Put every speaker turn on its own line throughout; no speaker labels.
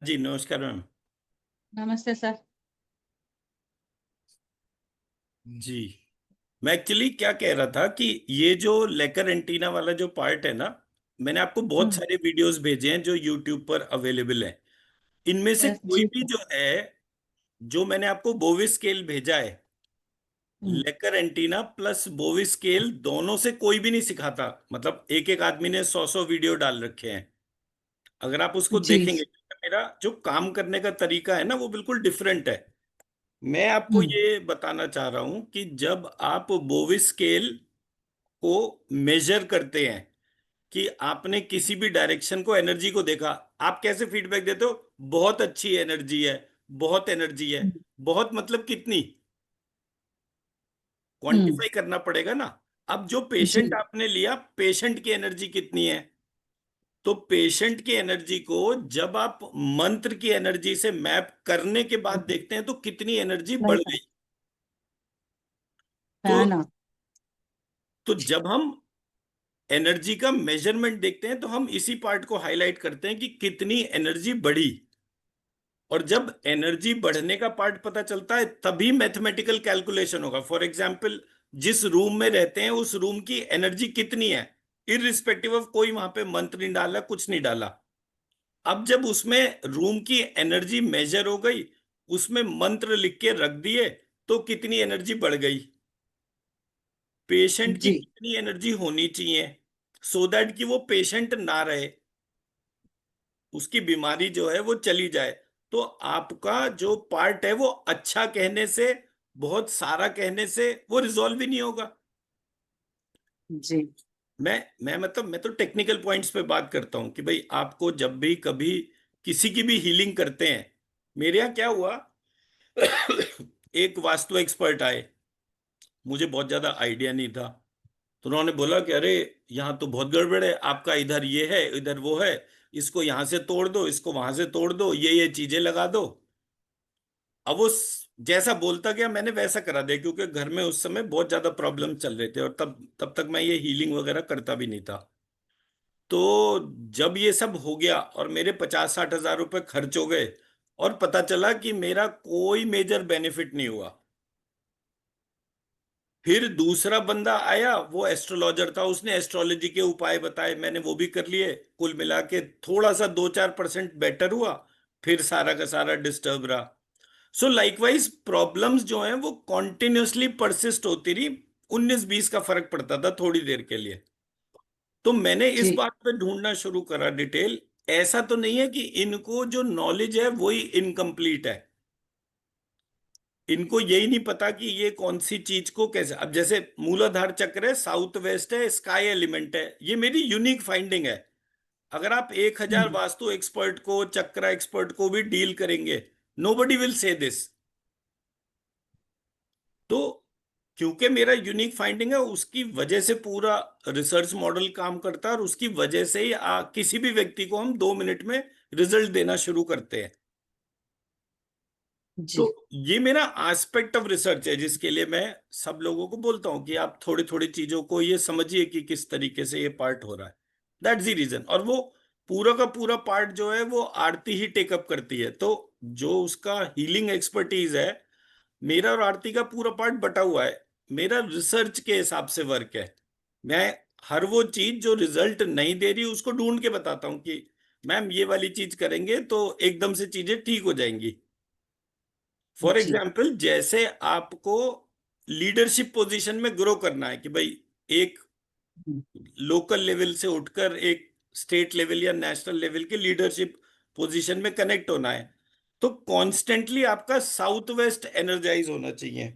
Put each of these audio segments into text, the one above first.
जी नमस्कार मैम।
नमस्ते सर।
जी, मैं एक्चुअली क्या कह रहा था कि ये जो लेकर एंटीना वाला जो पार्ट है ना, मैंने आपको बहुत
हम्म।
सारे वीडियोस भेजे हैं जो यूट्यूब पर अवेलेबल है। इनमें से
यस
कोई
जी
भी
सर।
जो है, जो मैंने आपको बोवी स्केल भेजा है,
हम्म।
लेकर एंटीना प्लस बोवी स्केल दोनों से कोई भी नहीं सिखाता। मतलब एक एक आदमी ने 100 100 वीडियो डाल रखे हैं। अगर आप उसको
जी।
देखेंगे तो मेरा जो काम करने का तरीका है ना, वो बिल्कुल डिफरेंट है। मैं आपको
हम्म।
ये बताना चाह रहा हूं कि जब आप बोवी स्केल को मेजर करते हैं कि आपने किसी भी डायरेक्शन को, एनर्जी को देखा, आप कैसे फीडबैक देते हो? बहुत अच्छी एनर्जी है, बहुत एनर्जी है।
हम्म।
बहुत मतलब कितनी?
हम्म।
क्वांटिफाई करना पड़ेगा ना। अब जो
जी
पेशेंट आपने लिया, पेशेंट की एनर्जी कितनी है? तो पेशेंट की एनर्जी को जब आप मंत्र की एनर्जी से मैप करने के बाद देखते हैं तो कितनी एनर्जी
वही
बढ़
था।
गई। तो
है ना।
जब हम एनर्जी का मेजरमेंट देखते हैं तो हम इसी पार्ट को हाईलाइट करते हैं कि कितनी एनर्जी बढ़ी। और जब एनर्जी बढ़ने का पार्ट पता चलता है तभी मैथमेटिकल कैलकुलेशन होगा। फॉर एग्जाम्पल, जिस रूम में रहते हैं उस रूम की एनर्जी कितनी है, इररिस्पेक्टिव ऑफ कोई वहां पे मंत्र नहीं डाला, कुछ नहीं डाला। अब जब उसमें रूम की एनर्जी मेजर हो गई, उसमें मंत्र लिख के रख दिए, तो कितनी एनर्जी बढ़ गई। पेशेंट की
जी
कितनी एनर्जी होनी चाहिए सो दैट कि वो पेशेंट ना रहे, उसकी बीमारी जो है वो चली जाए। तो आपका जो पार्ट है वो अच्छा कहने से, बहुत सारा कहने से वो रिजॉल्व ही नहीं होगा।
जी।
मैं तो टेक्निकल पॉइंट्स पे बात करता हूं कि भाई आपको जब भी कभी किसी की भी हीलिंग करते हैं। मेरे यहाँ क्या हुआ, एक वास्तु एक्सपर्ट आए, मुझे बहुत ज्यादा आइडिया नहीं था। तो उन्होंने बोला कि अरे, यहाँ तो बहुत गड़बड़ है आपका, इधर ये है, इधर वो है, इसको यहां से तोड़ दो, इसको वहां से तोड़ दो, ये चीजें लगा दो। अब वो जैसा बोलता गया मैंने वैसा करा दिया, क्योंकि घर में उस समय बहुत ज्यादा प्रॉब्लम चल रहे थे और तब तब तक मैं ये हीलिंग वगैरह करता भी नहीं था। तो जब ये सब हो गया और मेरे 50 60 हजार रुपए खर्च हो गए, और पता चला कि मेरा कोई मेजर बेनिफिट नहीं हुआ। फिर दूसरा बंदा आया, वो एस्ट्रोलॉजर था, उसने एस्ट्रोलॉजी के उपाय बताए, मैंने वो भी कर लिए। कुल मिला के थोड़ा सा 2 4% बेटर हुआ, फिर सारा का सारा डिस्टर्ब रहा। सो लाइकवाइज प्रॉब्लम्स जो हैं वो कॉन्टिन्यूसली परसिस्ट होती रही। 19 20 का फर्क पड़ता था थोड़ी देर के लिए। तो मैंने इस
जी
बात पे ढूंढना शुरू करा डिटेल। ऐसा तो नहीं है कि इनको जो नॉलेज है वही इनकम्प्लीट है। इनको यही नहीं पता कि ये कौन सी चीज को कैसे। अब जैसे मूलाधार चक्र है, साउथ वेस्ट है, स्काई एलिमेंट है, ये मेरी यूनिक फाइंडिंग है। अगर आप 1000
हम्म।
वास्तु एक्सपर्ट को, चक्र एक्सपर्ट को भी डील करेंगे, नोबडी विल से दिस। तो क्योंकि मेरा यूनिक फाइंडिंग है, उसकी वजह से पूरा रिसर्च मॉडल काम करता है, और उसकी वजह से ही किसी भी व्यक्ति को हम 2 मिनट में रिजल्ट देना शुरू करते हैं। तो
जी
ये मेरा एस्पेक्ट ऑफ रिसर्च है, जिसके लिए मैं सब लोगों को बोलता हूँ कि आप थोड़ी थोड़ी चीजों को ये समझिए कि किस तरीके से ये पार्ट हो रहा है। That's the reason. और वो पूरा का पूरा पार्ट जो है वो आरती ही टेकअप करती है। तो जो उसका हीलिंग एक्सपर्टीज है, मेरा और आरती का पूरा पार्ट बटा हुआ है। मेरा रिसर्च के हिसाब से वर्क है। मैं हर वो चीज जो रिजल्ट नहीं दे रही उसको ढूंढ के बताता हूँ कि मैम ये वाली चीज करेंगे तो एकदम से चीजें ठीक हो जाएंगी। For
ji.
एग्जाम्पल, जैसे आपको लीडरशिप पोजीशन में ग्रो करना है कि भाई एक
हम्म।
लोकल लेवल से उठकर एक स्टेट लेवल या नेशनल लेवल के लीडरशिप पोजीशन में कनेक्ट होना है, तो कॉन्स्टेंटली आपका साउथ वेस्ट एनर्जाइज होना चाहिए।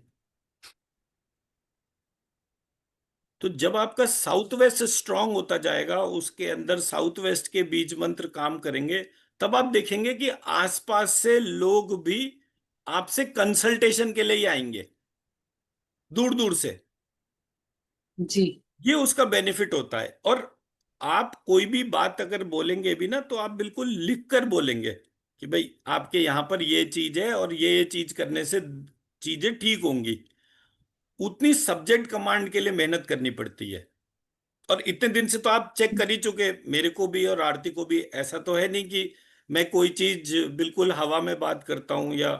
तो जब आपका साउथ वेस्ट स्ट्रांग होता जाएगा, उसके अंदर साउथ वेस्ट के बीज मंत्र काम करेंगे, तब आप देखेंगे कि आसपास से लोग भी आपसे कंसल्टेशन के लिए ही आएंगे, दूर दूर से।
जी
ये उसका बेनिफिट होता है। और आप कोई भी बात अगर बोलेंगे भी ना, तो आप बिल्कुल लिख कर बोलेंगे कि भाई आपके यहां पर ये चीज है और ये चीज करने से चीजें ठीक होंगी। उतनी सब्जेक्ट कमांड के लिए मेहनत करनी पड़ती है। और इतने दिन से तो आप चेक कर ही चुके, मेरे को भी और आरती को भी। ऐसा तो है नहीं कि मैं कोई चीज बिल्कुल हवा में बात करता हूँ या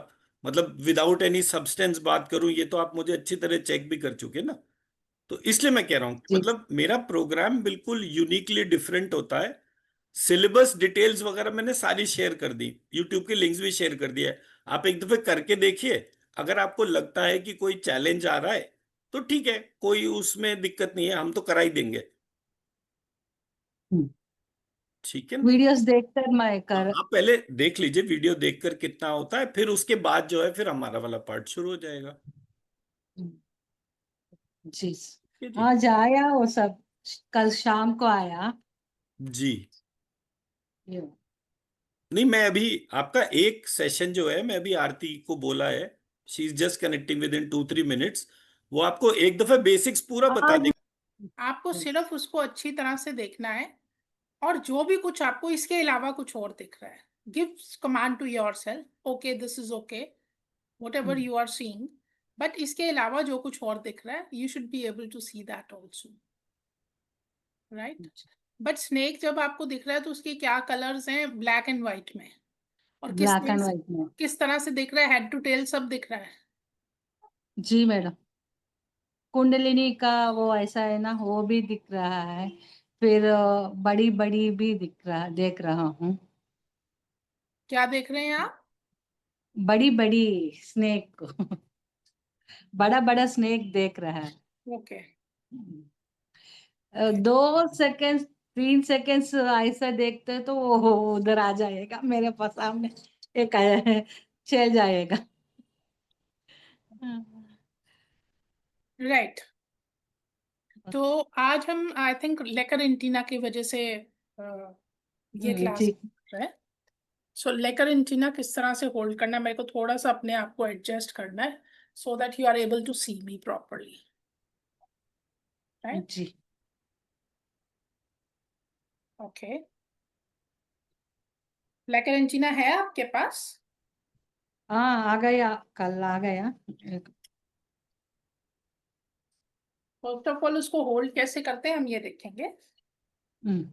मतलब विदाउट एनी सब्सटेंस बात करूं, ये तो आप मुझे अच्छी तरह चेक भी कर चुके ना। तो इसलिए मैं कह रहा हूँ कि
जी
मतलब मेरा प्रोग्राम बिल्कुल यूनिकली डिफरेंट होता है। सिलेबस डिटेल्स वगैरह मैंने सारी शेयर कर दी, यूट्यूब के लिंक्स भी शेयर कर दिया है। आप एक दफे करके देखिए। अगर आपको लगता है कि कोई चैलेंज आ रहा है तो ठीक है, कोई उसमें दिक्कत नहीं है, हम तो करा ही देंगे। ठीक है ना।
वीडियोस देखकर मैं कर।
आप पहले देख लीजिए वीडियो देखकर कितना होता है, फिर उसके बाद जो है फिर हमारा वाला पार्ट शुरू हो जाएगा।
जी।
ठीक है जी।
आज आया वो सब, कल शाम को आया।
जी।
ये,
नहीं, मैं अभी आपका एक सेशन जो है, मैं अभी आरती को बोला है, she is just connecting with in 2-3 minutes. वो आपको एक दफा बेसिक्स पूरा बता
आज
देगी।
आपको सिर्फ उसको अच्छी तरह से देखना है, और जो भी कुछ आपको इसके अलावा कुछ और दिख रहा है, give command to yourself, okay this is okay, whatever you are seeing, but इसके अलावा जो कुछ और दिख रहा है you should be able to see that also, right. But snake जब आपको दिख रहा है तो उसके क्या कलर्स हैं, ब्लैक एंड व्हाइट में, और
ब्लैक एंड व्हाइट में।
किस तरह से दिख रहा है, हेड टू टेल सब दिख रहा है।
जी मैडम, कुंडलिनी का वो ऐसा है ना, वो भी दिख रहा है। फिर बड़ी बड़ी भी दिख रहा, देख रहा हूँ।
क्या देख रहे हैं आप?
बड़ी बड़ी स्नेक को बड़ा बड़ा स्नेक देख रहा है।
ओके।
2 सेकेंड 3 सेकेंड ऐसा देखते तो वो उधर आ जाएगा मेरे पास सामने, एक चल जाएगा।
राइट। तो आज हम आई थिंक लेकर एंटीना की वजह से ये क्लास
ठीक।
है। सो लेकर एंटीना किस तरह से होल्ड करना है, मेरे को थोड़ा सा अपने आप को एडजस्ट करना है, so that you are able to see me properly, right.
जी
ओके। लेकर एंटीना है आपके पास?
हाँ, आ गया, कल आ गया।
फर्स्ट ऑफ ऑल उसको होल्ड कैसे करते हैं हम ये देखेंगे।
हम्म,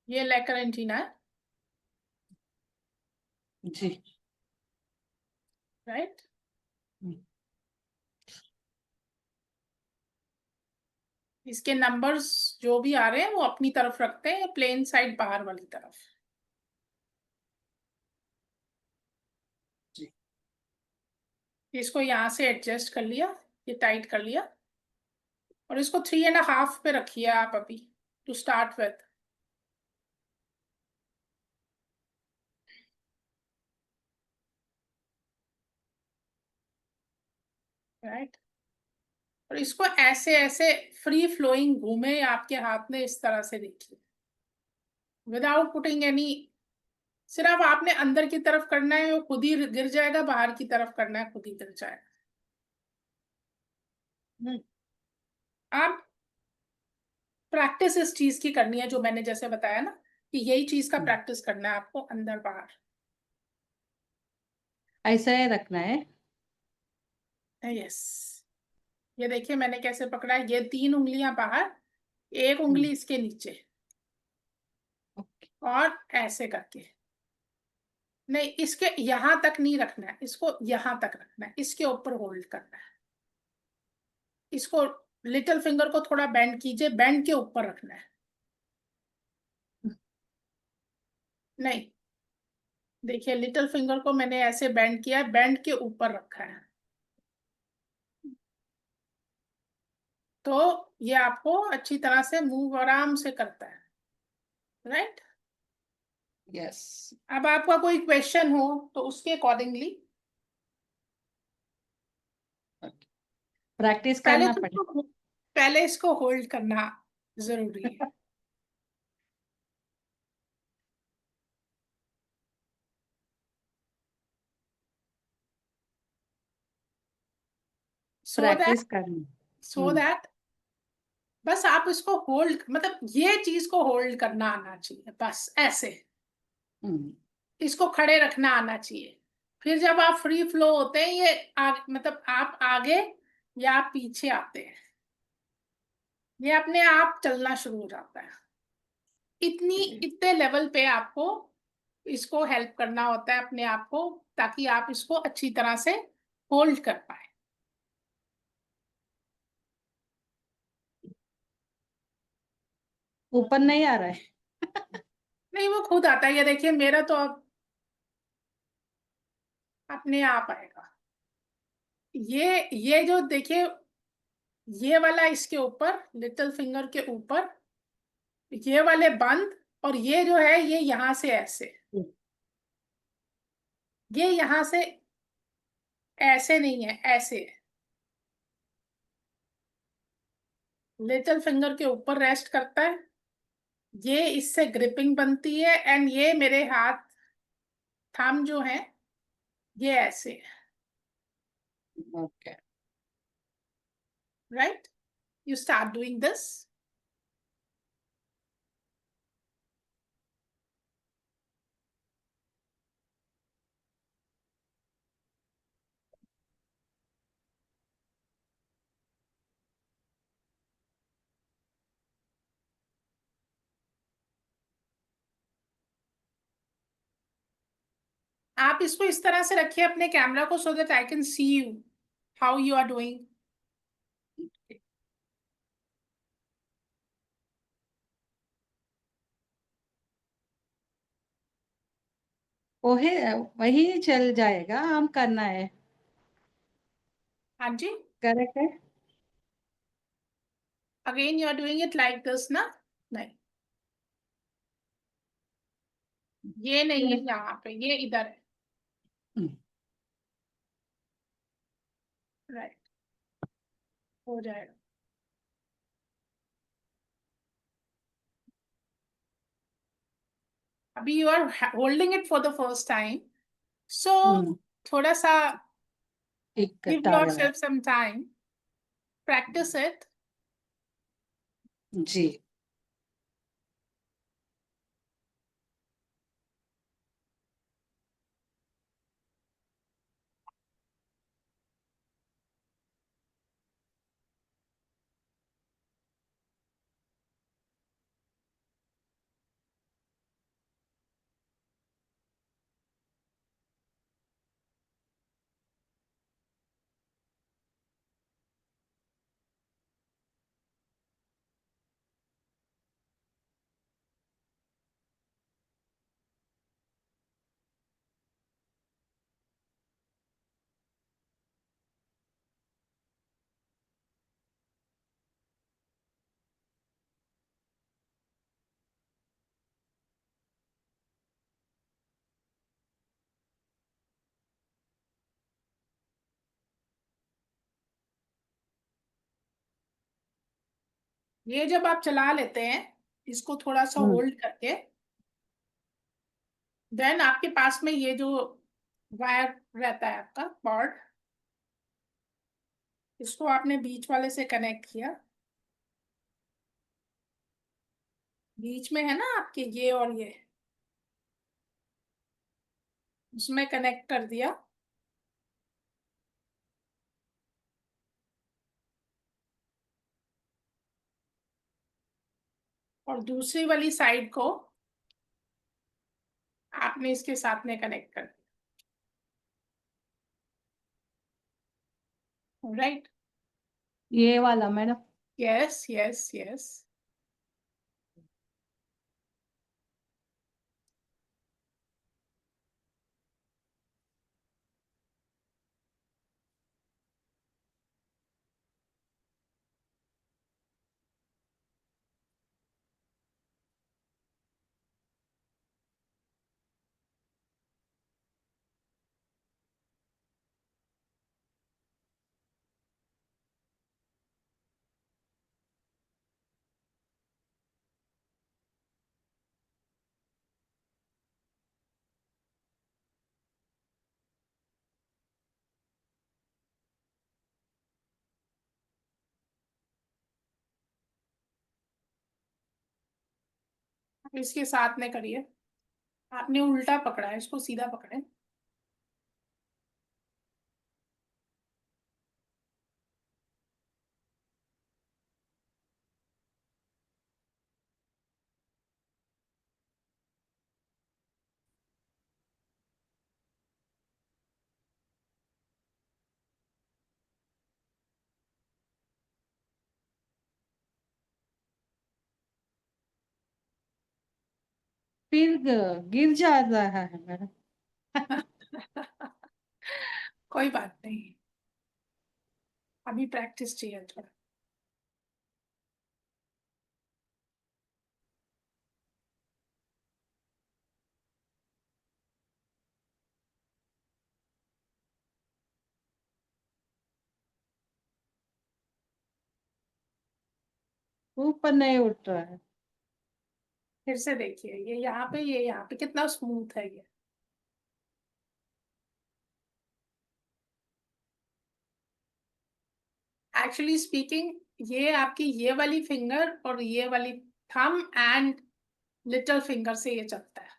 ये लेकर एंटीना है,
जी।
राइट।
हम्म,
इसके नंबर्स जो भी आ रहे हैं वो अपनी तरफ रखते हैं, प्लेन साइड बाहर वाली तरफ।
जी
इसको यहाँ से एडजस्ट कर लिया, ये टाइट कर लिया, और इसको 3.5 पे रखिए आप अभी, टू स्टार्ट विथ, राइट। और इसको ऐसे ऐसे फ्री फ्लोइंग घूमे आपके हाथ में इस तरह से देखिए, विदाउट पुटिंग एनी, सिर्फ आपने अंदर की तरफ करना है वो खुद ही गिर जाएगा, बाहर की तरफ करना है खुद ही गिर जाएगा। अब प्रैक्टिस इस चीज की करनी है जो मैंने जैसे बताया ना, कि यही चीज का प्रैक्टिस करना है आपको, अंदर बाहर।
ऐसा ही रखना है।
यस। ये देखिए मैंने कैसे पकड़ा है, ये 3 उंगलियां बाहर, एक उंगली इसके नीचे,
ओके।
और ऐसे करके, नहीं इसके यहां तक नहीं रखना है, इसको यहां तक रखना है, इसके ऊपर होल्ड करना है। इसको लिटिल फिंगर को थोड़ा बेंड कीजिए, बेंड के ऊपर रखना है, नहीं देखिए लिटिल फिंगर को मैंने ऐसे बेंड किया है, बेंड के ऊपर रखा है। तो ये आपको अच्छी तरह से मूव आराम से करता है, राइट।
यस।
अब आपका कोई क्वेश्चन हो तो उसके अकॉर्डिंगली
प्रैक्टिस
पहले
करना
तो
पड़ेगा।
पहले इसको होल्ड करना जरूरी है, सो दैट
प्रैक्टिस करना।
सो दैट बस आप इसको होल्ड, मतलब ये चीज को होल्ड करना आना चाहिए, बस ऐसे
हम्म,
इसको खड़े रखना आना चाहिए। फिर जब आप फ्री फ्लो होते हैं ये मतलब आप आगे या आप पीछे आते हैं, ये अपने आप चलना शुरू हो जाता है। इतने लेवल पे आपको इसको हेल्प करना होता है अपने आप को, ताकि आप इसको अच्छी तरह से होल्ड कर पाए।
ऊपर नहीं आ रहा है।
नहीं, वो खुद आता है, ये देखिए मेरा तो अब अपने आप आएगा। ये जो देखिए, ये वाला इसके ऊपर, लिटिल फिंगर के ऊपर, ये वाले बंद, और ये जो है ये यहां से ऐसे, ये यहां से ऐसे नहीं है, ऐसे है। लिटिल फिंगर के ऊपर रेस्ट करता है, ये इससे ग्रिपिंग बनती है, एंड ये मेरे हाथ, थंब जो है ये ऐसे है।
Okay.
Right, you start doing this. आप इसको इस तरह से रखिए अपने कैमरा को, so that I can see you how you are doing.
वही वही चल जाएगा, हम करना है।
हाँ जी,
करेक्ट है।
Again you are doing it like this ना। नहीं, ये नहीं है यहाँ पे, ये इधर है। राइट, हो जाएगा। अभी you are holding it for the first time, so थोड़ा सा
एक
गिव
टावल है।
Yourself some time, practice it.
जी।
ये जब आप चला लेते हैं इसको थोड़ा सा होल्ड करके, देन आपके पास में ये जो वायर रहता है आपका कॉर्ड, इसको आपने बीच वाले से कनेक्ट किया, बीच में है ना आपके ये और ये, उसमें कनेक्ट कर दिया। और दूसरी वाली साइड को आपने इसके साथ में कनेक्ट कर दिया। राइट,
ये वाला मैडम।
Yes yes yes. इसके साथ में करिए, आपने उल्टा पकड़ा है, इसको सीधा पकड़े।
फिर गिर जाता है मैडम।
कोई बात नहीं, अभी प्रैक्टिस चाहिए थोड़ा।
ऊपर नहीं उठ रहा है।
फिर से देखिए, ये यहाँ पे कितना स्मूथ है ये। एक्चुअली स्पीकिंग, ये आपकी ये वाली फिंगर और ये वाली थंब एंड लिटिल फिंगर से ये चलता है।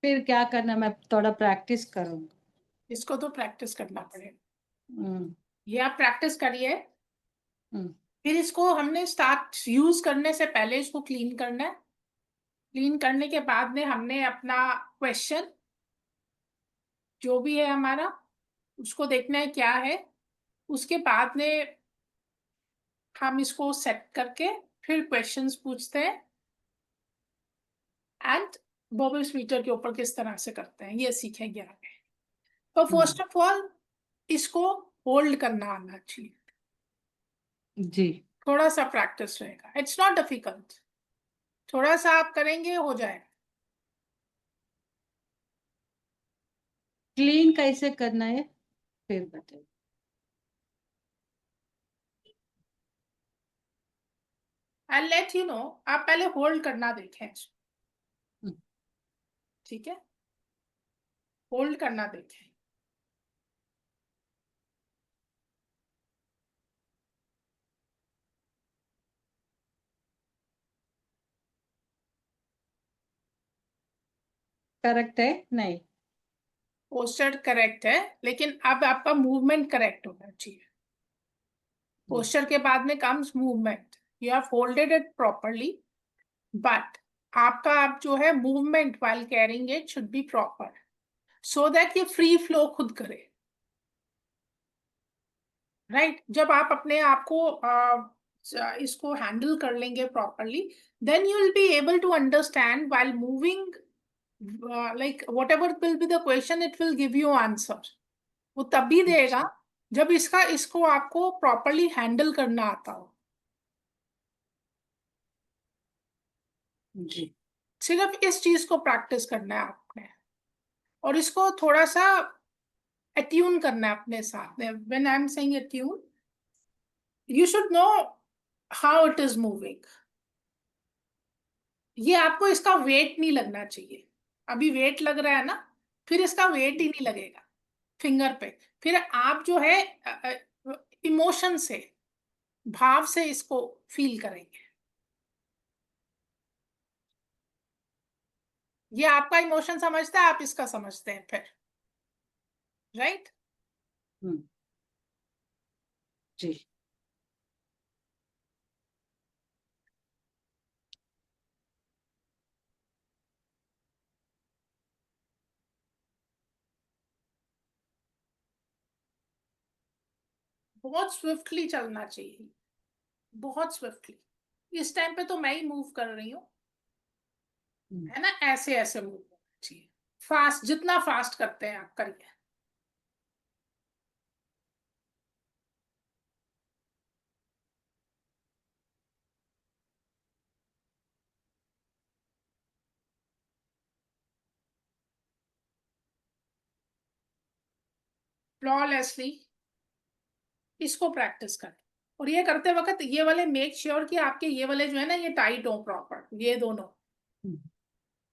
फिर क्या करना, मैं थोड़ा प्रैक्टिस करूंगी।
इसको तो प्रैक्टिस करना पड़ेगा।
हम्म।
ये आप प्रैक्टिस करिए।
हम्म।
फिर इसको हमने स्टार्ट यूज करने से पहले इसको क्लीन करना है। क्लीन करने के बाद में हमने अपना क्वेश्चन जो भी है हमारा, उसको देखना है क्या है। उसके बाद में हम इसको सेट करके फिर क्वेश्चंस पूछते हैं एंड बबल स्पीकर के ऊपर किस तरह से करते हैं ये सीखेंगे आगे। तो फर्स्ट ऑफ ऑल इसको होल्ड करना आना चाहिए।
जी।
थोड़ा सा प्रैक्टिस रहेगा, इट्स नॉट डिफिकल्ट। थोड़ा सा आप करेंगे हो जाएगा।
क्लीन कैसे करना है फिर बताइए।
I let you know. आप पहले होल्ड करना देखें इसको,
हम्म।
ठीक है? होल्ड करना देखें।
करेक्ट है नहीं?
पोस्चर करेक्ट है, लेकिन अब आपका मूवमेंट करेक्ट होना चाहिए। पोस्चर के बाद में comes movement. You have holded it properly, but आपका आप जो है movement while carrying it should be proper, so that ये फ्री फ्लो खुद करे। राइट जब आप अपने आप को इसको हैंडल कर लेंगे properly, then you will be able to understand while moving, like whatever will be the question it will give you answer. वो तभी देगा
अच्छा।
जब इसको आपको प्रॉपरली हैंडल करना आता हो।
जी।
सिर्फ इस चीज को प्रैक्टिस करना है आपने, और इसको थोड़ा सा अट्यून करना है अपने साथ में। When I am saying attune, you should know how it is moving. ये आपको इसका वेट नहीं लगना चाहिए। अभी वेट लग रहा है ना, फिर इसका वेट ही नहीं लगेगा फिंगर पे। फिर आप जो है इमोशन से, भाव से इसको फील करेंगे। ये आपका इमोशन समझता है, आप इसका समझते हैं फिर। राइट?
हम्म। जी।
बहुत स्विफ्टली चलना चाहिए, बहुत स्विफ्टली। इस टाइम पे तो मैं ही मूव कर रही हूँ,
हम्म।
है ना? ऐसे ऐसे मूव करना चाहिए। फास्ट, जितना फास्ट करते हैं आप करिए। फ्लॉलेसली इसको प्रैक्टिस करें। और ये करते वक्त ये वाले मेक श्योर कि आपके ये वाले जो है ना ये टाइट हो प्रॉपर, ये दोनों,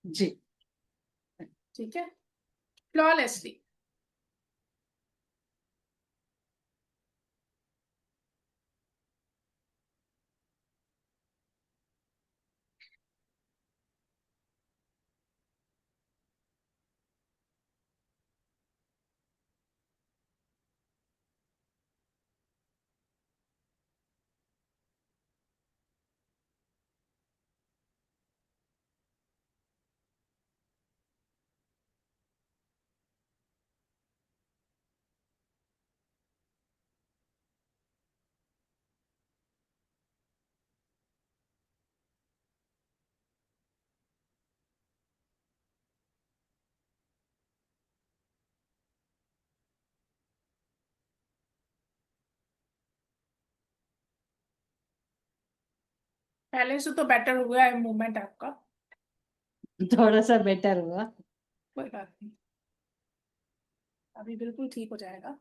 जी
ठीक है, फ्लॉलेसली। पहले से तो बेटर हुआ है मूवमेंट आपका,
थोड़ा सा बेटर हुआ।
कोई बात नहीं, अभी बिल्कुल ठीक हो जाएगा।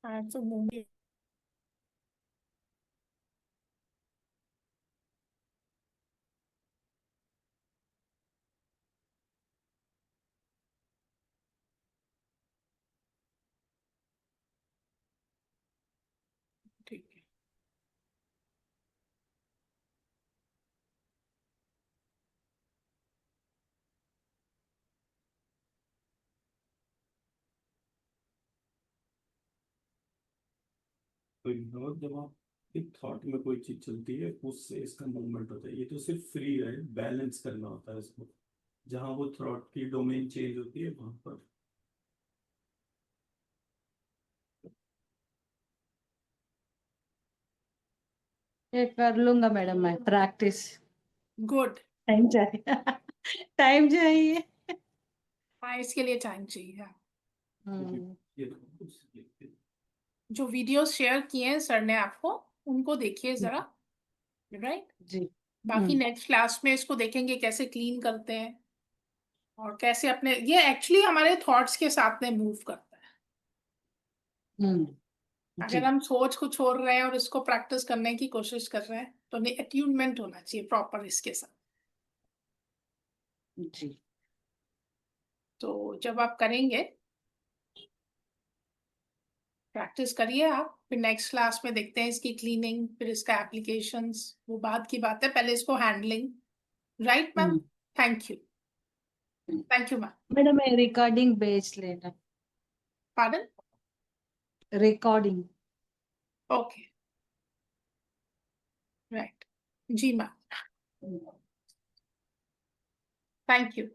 हाँ तो मूवी ठीक है।
तो जब आप एक थॉट में कोई चीज चलती है उससे इसका मूवमेंट होता है, ये तो सिर्फ फ्री है, बैलेंस करना होता है इसको, जहाँ वो थॉट की डोमेन चेंज होती है वहां पर।
ये कर लूंगा मैडम मैं प्रैक्टिस।
गुड।
टाइम चाहिए टाइम चाहिए।
हाँ इसके लिए टाइम चाहिए।
हम्म,
ये तो
जो वीडियोस शेयर किए हैं सर ने आपको, उनको देखिए जरा, राइट।
जी
बाकी नेक्स्ट क्लास में इसको देखेंगे कैसे क्लीन करते हैं और कैसे अपने, ये एक्चुअली हमारे थॉट्स के साथ में मूव करता है।
जी
अगर हम सोच कुछ छोड़ रहे हैं और इसको प्रैक्टिस करने की कोशिश कर रहे हैं तो अट्यूनमेंट होना चाहिए प्रॉपर इसके साथ।
जी
तो जब आप करेंगे, प्रैक्टिस करिए आप, फिर नेक्स्ट क्लास में देखते हैं इसकी क्लीनिंग, फिर इसका एप्लीकेशंस, वो बाद की बात है, पहले इसको handling, right ma'am. Thank you, thank you ma'am.
Madam मैं रिकॉर्डिंग भेज लेना।
पार्डन।
रिकॉर्डिंग।
ओके, राइट, जी मैम, थैंक यू।